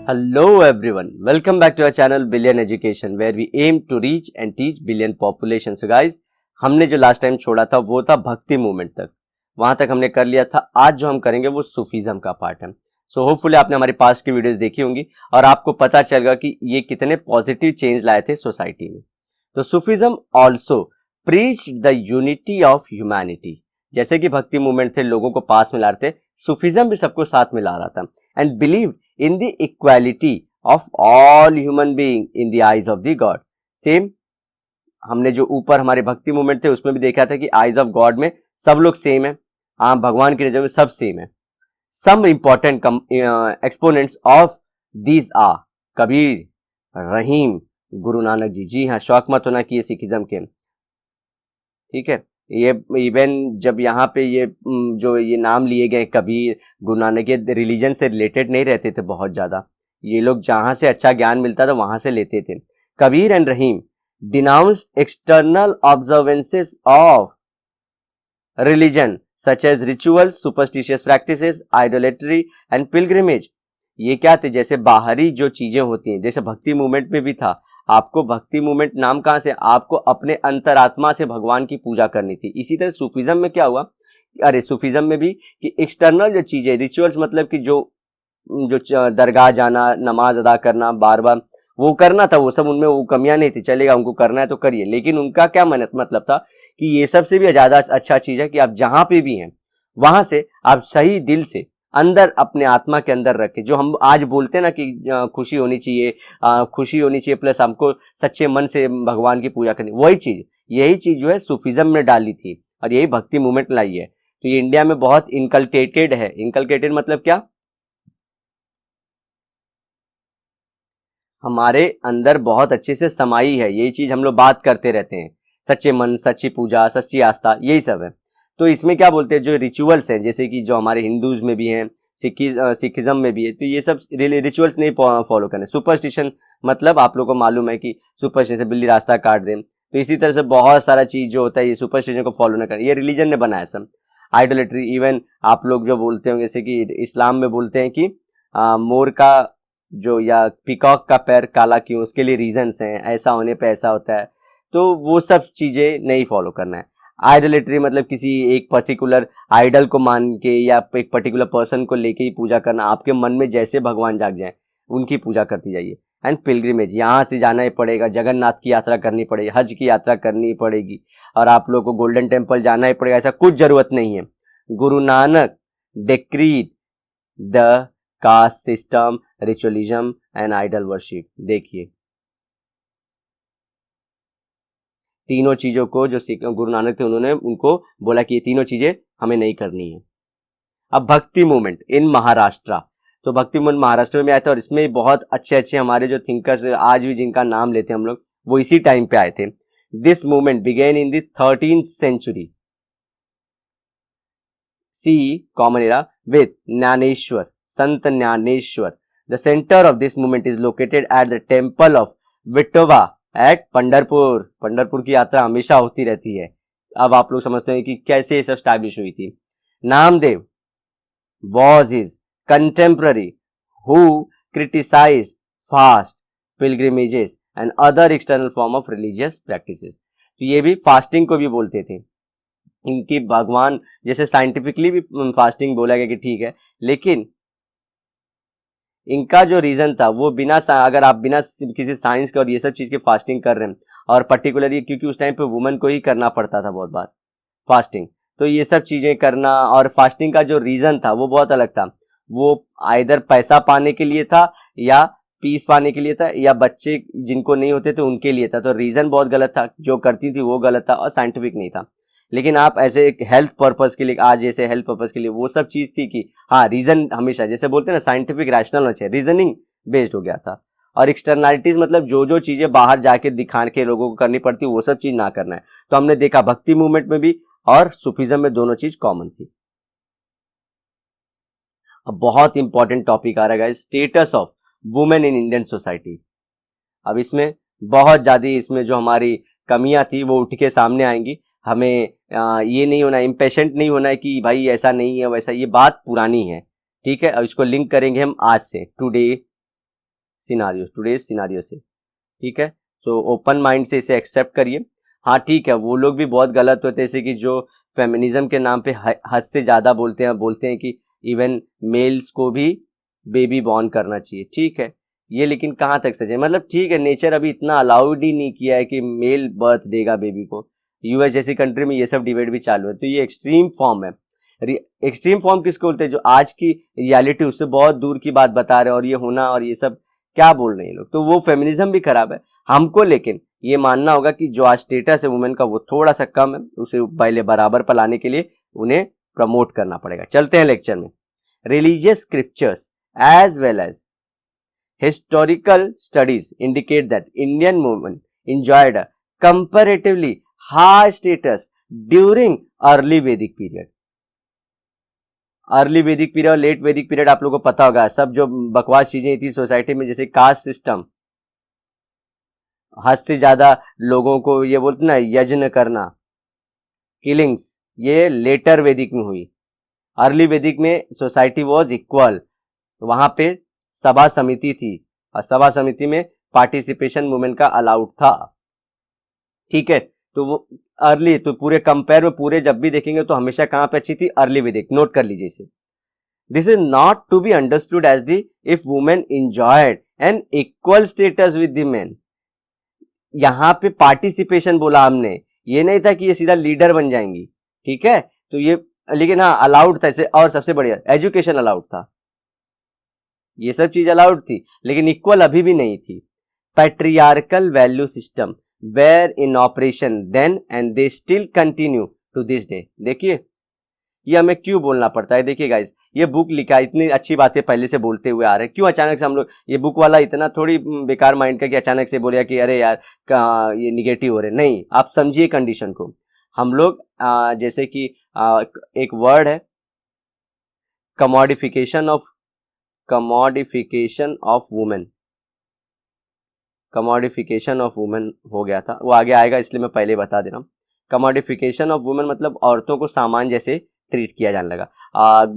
Hello everyone, welcome back to our channel Billion Education where we aim to reach and teach billion population. So guys, हमने जो last time छोड़ा था वो था भक्ति movement तक, वहां तक हमने कर लिया था। आज जो हम करेंगे वो सूफीज्म का पार्ट है। सो होपफुली आपने हमारी पास्ट की वीडियोस देखी होंगी और आपको पता चलेगा कि ये कितने पॉजिटिव चेंज लाए थे सोसाइटी में। तो Sufism also preach the unity of humanity. जैसे कि भक्ति मूवमेंट थे, लोगों को पास मिला रहे थे, सूफीज्म भी सबको साथ मिला रहा था and believe in the equality of all human being in the eyes of the God. Same हमने जो ऊपर हमारे भक्ति मूवमेंट थे उसमें भी देखा था कि आइज ऑफ गॉड में सब लोग सेम है, भगवान की नजर में सब सेम है। Some important exponents of these are Kabir, Rahim, Guru Nanak जी। जी हाँ, शौक मत होना कि ये सिखिज्म के, ठीक है। ये इवन जब यहाँ पे ये जो ये नाम लिए गए कबीर, गुरु नानक, ये रिलीजन से रिलेटेड नहीं रहते थे बहुत ज्यादा। ये लोग जहां से अच्छा ज्ञान मिलता था वहां से लेते थे। Kabir and Rahim denounced external observances of religion such as rituals, superstitious practices, idolatry and pilgrimage. ये क्या थे? जैसे बाहरी जो चीजें होती हैं, जैसे भक्ति मूवमेंट में भी था। आपको भक्ति मूवमेंट नाम कहां से? आपको अपने अंतरात्मा से भगवान की पूजा करनी थी। इसी तरह सूफीज्म में क्या हुआ, अरे सूफीज्म में भी कि एक्सटर्नल जो चीजें, रिचुअल्स मतलब कि जो दरगाह जाना, नमाज अदा करना, बार बार वो करना था, वो सब उनमें वो कमियां नहीं थी, चलेगा, उनको करना है तो करिए। लेकिन उनका क्या मतलब था कि ये सबसे भी ज्यादा अच्छा चीज है कि आप जहां पे भी हैं वहां से आप सही दिल से अंदर अपने आत्मा के अंदर रखे। जो हम आज बोलते हैं ना कि खुशी होनी चाहिए, खुशी होनी चाहिए प्लस हमको सच्चे मन से भगवान की पूजा करनी, वही चीज, यही चीज जो है सूफीज्म में डाली थी और यही भक्ति मूवमेंट लाई है। तो ये इंडिया में बहुत इनकलकेटेड है। इनकलकेटेड मतलब क्या? हमारे अंदर बहुत अच्छे से समाई है, यही चीज हम लोग बात करते रहते हैं। सच्चे मन, सच्ची पूजा, सच्ची आस्था, यही सब है। तो इसमें क्या बोलते हैं, जो रिचुअल्स हैं, जैसे कि जो हमारे हिंदूज में भी हैं, सिखिज्म में भी है, तो ये सब रिचुअल्स नहीं फॉलो करने। सुपरस्टिशन मतलब आप लोगों को मालूम है कि सुपरस्टिशन, बिल्ली रास्ता काट दे, तो इसी तरह से बहुत सारा चीज जो होता है ये सुपरस्टिशन को फॉलो न करें, ये रिलीजन ने बनाया सब। आइडोलेट्री, इवन आप लोग जो बोलते होंगे जैसे कि इस्लाम में बोलते हैं कि मोर का जो या पिकॉक का पैर काला क्यों, उसके लिए रीजंस हैं, ऐसा होने पे ऐसा होता है। तो वो सब चीजें नहीं फॉलो करना है। आइडोलेट्री मतलब किसी एक पर्टिकुलर आइडल को मान के या एक पर्टिकुलर पर्सन को लेके ही पूजा करना। आपके मन में जैसे भगवान जाग जाए उनकी पूजा करती जाइए। एंड पिलग्रिमेज, यहाँ से जाना ही पड़ेगा, जगन्नाथ की यात्रा करनी पड़ेगी, हज की यात्रा करनी पड़ेगी और आप लोग को गोल्डन टेम्पल जाना ही पड़ेगा, ऐसा कुछ जरूरत नहीं है। Guru Nanak decreed the caste system, ritualism and idol worship. देखिए तीनों चीजों को जो गुरु नानक थे उन्होंने उनको बोला कि ये तीनों चीजें हमें नहीं करनी है। अब भक्ति मूवमेंट इन महाराष्ट्र, तो भक्ति मूवमेंट महाराष्ट्र में आया था और इसमें बहुत अच्छे अच्छे हमारे जो थिंकर्स आज भी जिनका नाम लेते हैं हम लोग, वो इसी टाइम पे आए थे। This movement began in the 13th century C common era with Dnyaneshwar, Sant Dnyaneshwar. The centre of this movement is located at the temple of Vithoba at Pandharpur. Pandharpur की यात्रा हमेशा होती रहती है। अब आप लोग समझते हैं कि कैसे ये सब स्टैब्लिश हुई थी। Namdev was his contemporary who criticized fast, pilgrimages and other external form of religious practices। तो ये भी फास्टिंग को भी बोलते थे। इनकी भगवान जैसे साइंटिफिकली भी फास्टिंग बोला गया कि ठीक है, लेकिन इनका जो रीजन था वो बिना अगर आप बिना किसी साइंस के और ये सब चीज के फास्टिंग कर रहे हैं, और पर्टिकुलरली क्योंकि उस टाइम पे वुमेन को ही करना पड़ता था बहुत बार फास्टिंग, तो ये सब चीजें करना, और फास्टिंग का जो रीजन था वो बहुत अलग था। वो आइदर पैसा पाने के लिए था या पीस पाने के लिए था या बच्चे जिनको नहीं होते थे उनके लिए था। तो रीजन बहुत गलत था, जो करती थी वो गलत था और साइंटिफिक नहीं था। लेकिन आप ऐसे एक हेल्थ पर्पस के लिए, आज जैसे हेल्थ पर्पस के लिए वो सब चीज थी कि हाँ रीजन हमेशा, जैसे बोलते हैं ना साइंटिफिक रैशनल होना चाहिए, रीजनिंग बेस्ड हो गया था। और एक्सटर्नलिटीज मतलब जो जो चीजें बाहर जाके दिखा के लोगों को करनी पड़ती वो सब चीज ना करना है। तो हमने देखा भक्ति मूवमेंट में भी और सूफीज्म में दोनों चीज कॉमन थी। अब बहुत इंपॉर्टेंट टॉपिक आ रहा है, status of women in Indian society. अब इसमें बहुत ज्यादा इसमें जो हमारी कमियां थी वो उठ के सामने आएंगी। हमें ये नहीं होना, इम्पेशेंट नहीं होना है कि भाई ऐसा नहीं है वैसा, ये बात पुरानी है, ठीक है। अब इसको लिंक करेंगे हम आज से, टुडे सिनारियो से, ठीक है। तो ओपन माइंड से इसे एक्सेप्ट करिए। हाँ ठीक है, वो लोग भी बहुत गलत होते हैं, जैसे कि जो फेमिनिज्म के नाम पे हद से ज़्यादा बोलते हैं कि इवन मेल्स को भी बेबी बॉर्न करना चाहिए, ठीक है। ये लेकिन कहाँ तक सच है, मतलब ठीक है, नेचर अभी इतना अलाउड ही नहीं किया है कि मेल बर्थ देगा बेबी को। यूएस जैसी कंट्री में ये सब डिबेट भी चालू है, तो ये एक्सट्रीम फॉर्म है। एक्सट्रीम फॉर्म किसको बोलते हैं, जो आज की रियलिटी उससे बहुत दूर की बात बता रहे हैं, और ये होना और ये सब क्या बोल रहे हैं लोग, तो वो फेमिनिज्म भी खराब है। हमको लेकिन ये मानना होगा कि जो आज स्टेटस है वुमेन का वो थोड़ा सा कम है, उसे पहले बराबर पर लाने के लिए उन्हें प्रमोट करना पड़ेगा। चलते हैं लेक्चर में। Religious scriptures as well as historical studies indicate that Indian women enjoyed a comparatively high status during early Vedic period. Early वैदिक पीरियड और लेट वैदिक पीरियड आप लोगों को पता होगा, सब जो बकवास चीजें थी सोसाइटी में, जैसे कास्ट सिस्टम, हद से ज्यादा लोगों को ये बोलते ना यज्ञ करना, किलिंग्स, ये लेटर वैदिक में हुई। अर्ली वैदिक में सोसाइटी वॉज इक्वल, वहां पे सभा समिति थी, और सभा समिति में पार्टिसिपेशन वुमेन का अलाउड था, ठीक है। तो वो अर्ली, तो पूरे कंपेयर में पूरे जब भी देखेंगे तो हमेशा कहां पे अच्छी थी, अर्ली वैदिक, नोट कर लीजिए इसे। This is not to be understood as the if women enjoyed an equal status with the men. यहां पे पार्टिसिपेशन बोला हमने, ये नहीं था कि ये सीधा लीडर बन जाएंगी, ठीक है। तो ये लेकिन हाँ अलाउड था इसे, और सबसे बढ़िया एजुकेशन अलाउड था, ये सब चीज अलाउड थी, लेकिन इक्वल अभी भी नहीं थी। Patriarchal value system were in operation then and they still continue to this day. देखिए ये हमें क्यों बोलना पड़ता है, देखिए गाइस, ये बुक लिखा, इतनी अच्छी बातें पहले से बोलते हुए आ रहे हैं, क्यों अचानक से हम लोग, ये बुक वाला इतना थोड़ी बेकार माइंड का कि अचानक से बोलिया कि अरे यार ये निगेटिव हो रहे, नहीं, आप समझिए कंडीशन को। हम लोग जैसे कि एक वर्ड है commodification of women, commodification of women हो गया था, वो आगे आएगा इसलिए मैं पहले बता दे रहा हूँ। कमोडिफिकेशन ऑफ वुमेन मतलब औरतों को सामान जैसे ट्रीट किया जाने लगा।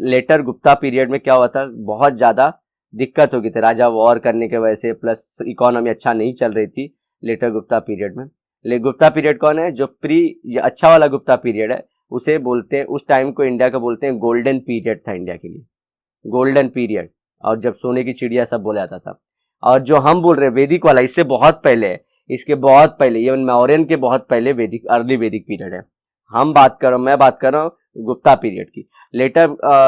लेटर गुप्ता पीरियड में क्या हुआ था, बहुत ज्यादा दिक्कत हो गई थी, राजा वॉर करने के वजह से, प्लस इकोनॉमी अच्छा नहीं चल रही थी लेटर गुप्ता पीरियड में। गुप्ता पीरियड कौन है, जो अच्छा वाला गुप्ता पीरियड है उसे बोलते हैं, उस टाइम को इंडिया का बोलते हैं गोल्डन पीरियड था इंडिया के लिए, गोल्डन पीरियड, और जब सोने की चिड़िया सब बोला जाता था। और जो हम बोल रहे हैं वैदिक वाला, इससे बहुत पहले है, इसके बहुत पहले, इवन मौर्यन के बहुत पहले वैदिक, अर्ली वैदिक पीरियड है। मैं बात कर रहा हूँ गुप्ता पीरियड की। लेटर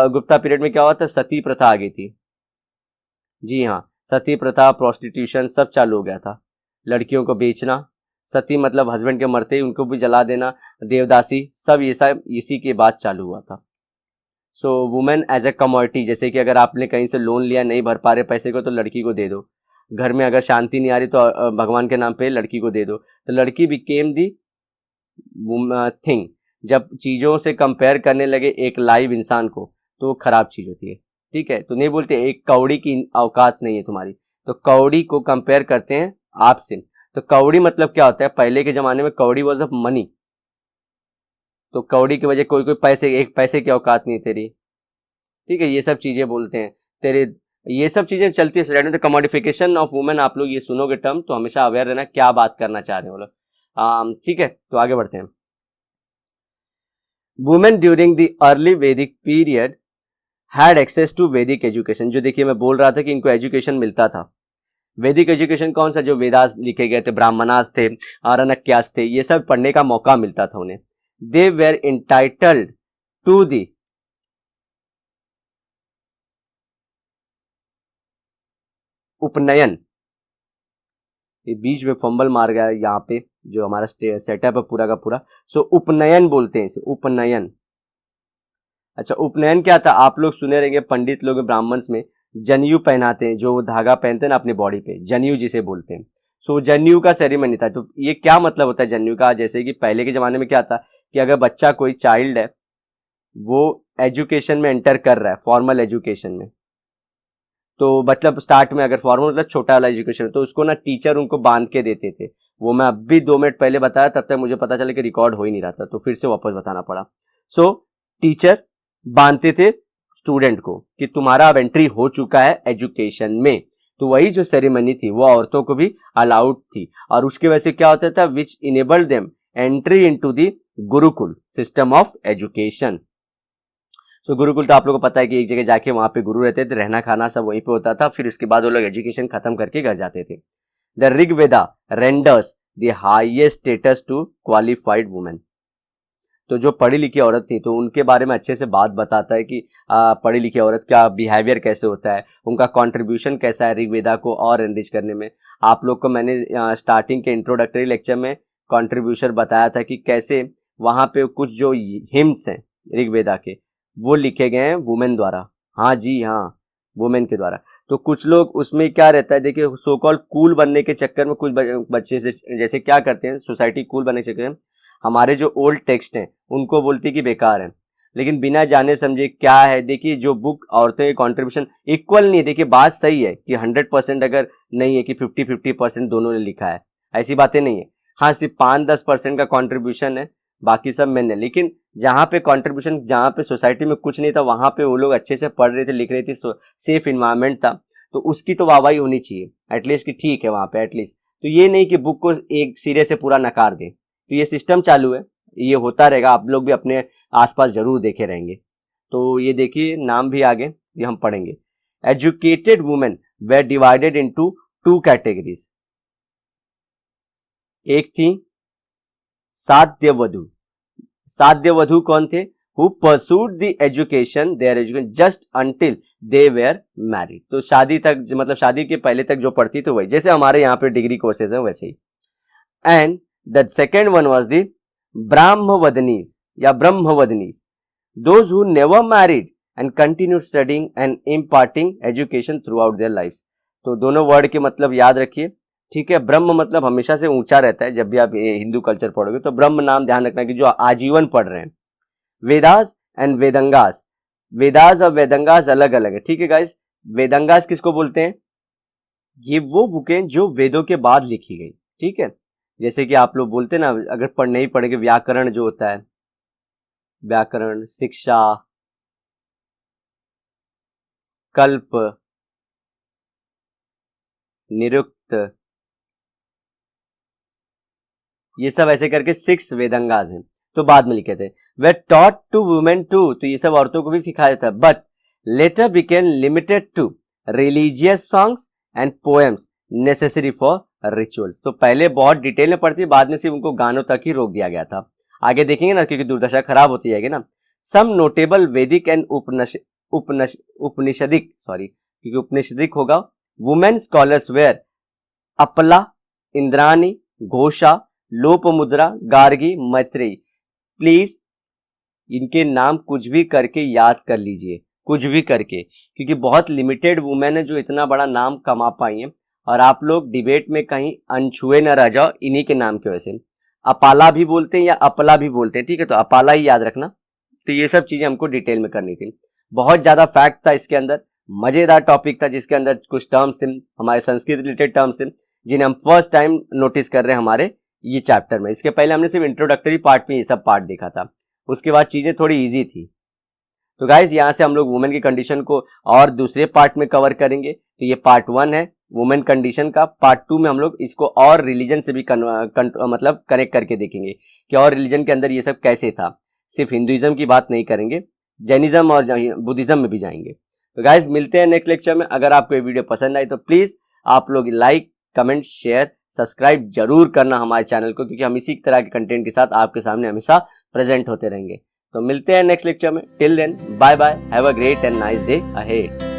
गुप्ता पीरियड में क्या हुआ था, सती प्रथा आ गई थी, जी हाँ, सती प्रथा, प्रोस्टिट्यूशन सब चालू हो गया था, लड़कियों को बेचना, सती मतलब हस्बैंड के मरते ही उनको भी जला देना, देवदासी, सब ये सब इसी के बाद चालू हुआ था। So women as a commodity, जैसे कि अगर आपने कहीं से लोन लिया, नहीं भर पा रहे पैसे को, तो लड़की को दे दो। घर में अगर शांति नहीं आ रही तो भगवान के नाम पे लड़की को दे दो, तो लड़की बिकेम दी थिंग। जब चीजों से कंपेयर करने लगे एक लाइव इंसान को, तो खराब चीज होती है, ठीक है। तो नहीं बोलते एक कौड़ी की औकात नहीं है तुम्हारी, तो कौड़ी को कंपेयर करते हैं आपसे। तो कौड़ी मतलब क्या होता है, पहले के जमाने में कौड़ी वॉज ऑफ मनी, तो कौड़ी की वजह कोई पैसे, एक पैसे की औकात नहीं तेरी, ठीक है, ये सब चीजें बोलते हैं तेरे, ये सब चीजें चलती है सोसाइटी में। कमोडिफिकेशन ऑफ वुमेन, आप लोग ये सुनोगे टर्म तो हमेशा अवेयर रहना क्या बात करना चाह रहे हैं वो लोग, ठीक है। तो आगे बढ़ते हैं। वुमेन ड्यूरिंग द अर्ली वैदिक पीरियड हैड एक्सेस टू वैदिक एजुकेशन, जो देखिए मैं बोल रहा था कि इनको एजुकेशन मिलता था। वैदिक एजुकेशन कौन सा, जो वेदास लिखे गए थे, ब्राह्मणास थे, आरण्यक्यास थे, ये सब पढ़ने का मौका मिलता था उन्हें। They were entitled to the upanayana, ये बीच में फंबल मार गया यहाँ पे, जो हमारा सेटअप है पूरा का पूरा। सो उपनयन बोलते हैं इसे, उपनयन। अच्छा, उपनयन क्या था, आप लोग सुने रहेंगे, पंडित लोग ब्राह्मण्स में जनेऊ पहनाते हैं, जो धागा पहनते हैं ना अपनी बॉडी पे, जनेऊ जिसे बोलते हैं। सो जनेऊ का सेरेमनी था। तो ये क्या मतलब होता है जनेऊ का, जैसे कि पहले के जमाने में क्या था कि अगर बच्चा, कोई चाइल्ड है, वो एजुकेशन में एंटर कर रहा है, फॉर्मल एजुकेशन में, तो मतलब स्टार्ट में अगर फॉर्मल मतलब छोटा वाला एजुकेशन, तो उसको ना टीचर उनको बांध के देते थे। वो मैं अभी 2 मिनट पहले बताया, तब तक मुझे पता चला कि रिकॉर्ड हो ही नहीं रहा था, तो फिर से वापस बताना पड़ा। सो टीचर बांधते थे स्टूडेंट को कि तुम्हारा अब एंट्री हो चुका है एजुकेशन में, तो वही जो सेरेमनी थी वो औरतों को भी अलाउड थी, और उसकी वजह से क्या होता था, which enabled them entry into the gurukul system of education. तो गुरुकुल तो आप लोगों को पता है कि एक जगह जाके वहां पे गुरु रहते थे, रहना खाना सब वहीं पे होता था, फिर उसके बाद वो लोग एजुकेशन खत्म करके घर जाते थे। The Rigveda renders the highest status to qualified women. तो जो पढ़ी लिखी औरत थी तो उनके बारे में अच्छे से बात बताता है कि पढ़ी लिखी औरत का बिहेवियर कैसे होता है, उनका कंट्रीब्यूशन कैसा है ऋग्वेदा को और एनरिच करने में। आप लोग को मैंने स्टार्टिंग के इंट्रोडक्टरी लेक्चर में कंट्रीब्यूशन बताया था कि कैसे वहां पे कुछ जो हिम्स हैं ऋग्वेदा के वो लिखे गए हैं वुमेन द्वारा। हाँ जी हाँ, वुमेन के द्वारा। तो कुछ लोग उसमें क्या रहता है, देखिए सो कॉल्ड कूल बनने के चक्कर में कुछ बच्चे से जैसे क्या करते हैं, सोसाइटी कूल बनने के चक्कर में हमारे जो ओल्ड टेक्स्ट हैं उनको बोलती कि बेकार है, लेकिन बिना जाने समझे क्या है। देखिए जो बुक औरतें के कॉन्ट्रीब्यूशन इक्वल नहीं है, देखिए बात सही है कि 100% अगर नहीं है कि 50-50% दोनों ने लिखा है, ऐसी बातें नहीं है। हाँ सिर्फ 5-10% का कॉन्ट्रीब्यूशन है, बाकी सब मैंने। लेकिन जहाँ पे कॉन्ट्रीब्यूशन, जहाँ पे सोसाइटी में कुछ नहीं था वहां पे वो लोग अच्छे से पढ़ रहे थे, लिख रहे थे, सेफ इन्वायरमेंट था, तो उसकी तो वाहवाही होनी चाहिए एटलीस्ट कि ठीक है वहां पे एटलीस्ट। तो ये नहीं कि बुक को एक सिरे से पूरा नकार दें। तो ये सिस्टम चालू है, ये होता रहेगा, आप लोग भी अपने आसपास जरूर देखे रहेंगे। तो ये देखिए नाम भी आगे ये हम पढ़ेंगे। Educated women were divided into 2 categories. एक थी साध्यवधु। साध्यवधु कौन थे? Who pursued the education, their education just until they were married. तो शादी तक, मतलब शादी के पहले तक जो पढ़ती थी वही, जैसे हमारे यहाँ पे डिग्री कोर्सेज है वैसे ही। And the second one was the Brahmavadinis या Brahmavadinis, those who never married and continue studying and imparting education throughout their life. तो दोनों वर्ड के मतलब याद रखिए, ठीक है। ब्रह्म मतलब हमेशा से ऊंचा रहता है, जब भी आप हिंदू कल्चर पढ़ोगे तो ब्रह्म नाम ध्यान रखना कि जो आजीवन पढ़ रहे हैं। वेदास एंड वेदंगास, वेदास और वेदंगास अलग अलग है, ठीक है गाइस। वेदंगास किसको बोलते हैं? ये वो बुकें जो वेदों के बाद लिखी गई, ठीक है। जैसे कि आप लोग बोलते हैं ना, अगर नहीं पढ़ेंगे व्याकरण जो होता है, व्याकरण, शिक्षा, कल्प, निरुक्त, ये सब ऐसे करके 6 वेदंगास हैं, तो बाद में लिखे थे। They taught to women too, तो ये सब औरतों को भी सिखाया था, but later became limited to religious songs and poems necessary for rituals. तो पहले बहुत डिटेल में पढ़ती, बाद में सिर्फ उनको गानों तक ही रोक दिया गया था। आगे देखेंगे ना, क्योंकि दुर्दशा खराब होती जाएगी ना। Some notable Vedic and Upanishadic, sorry क्योंकि उपनिषदिक होगा, women scholars were Apala, Indrani, Ghosha, Lopamudra, Gargi, Maitreyi. Please इनके नाम कुछ भी करके याद कर लीजिए, कुछ भी करके, क्योंकि बहुत लिमिटेड वुमेन है जो इतना बड़ा नाम कमा पाई हैं, और आप लोग डिबेट में कहीं अनछुए न रह जाओ इन्हीं के नाम की वजह से। अपाला भी बोलते हैं या अपला भी बोलते हैं, ठीक है, तो अपाला ही याद रखना। तो ये सब चीजें हमको डिटेल में करनी थी। बहुत ज्यादा फैक्ट था इसके अंदर, मजेदार टॉपिक था, जिसके अंदर कुछ टर्म्स थे हमारे संस्कृत रिलेटेड टर्म्स थे, जिन्हें हम फर्स्ट टाइम नोटिस कर रहे हैं हमारे ये चैप्टर में। इसके पहले हमने सिर्फ इंट्रोडक्टरी पार्ट में ये सब पार्ट देखा था, उसके बाद चीजें थोड़ी इजी थी। तो गाइज यहाँ से हम लोग वुमेन की कंडीशन को और दूसरे पार्ट में कवर करेंगे। तो ये पार्ट 1 है वुमेन कंडीशन का। पार्ट 2 में हम लोग इसको और रिलीजन से भी मतलब कनेक्ट करके देखेंगे कि और रिलीजन के अंदर ये सब कैसे था। सिर्फ हिंदुइज्म की बात नहीं करेंगे, जैनिज्म और बुद्धिज्म में भी जाएंगे। तो गाइज मिलते हैं नेक्स्ट लेक्चर में। अगर आपको ये वीडियो पसंद आई तो प्लीज आप लोग लाइक, कमेंट, शेयर, सब्सक्राइब जरूर करना हमारे चैनल को, क्योंकि हम इसी तरह के कंटेंट के साथ आपके सामने हमेशा प्रेजेंट होते रहेंगे। तो मिलते हैं नेक्स्ट लेक्चर में। Till then bye bye, have a great and nice day ahead.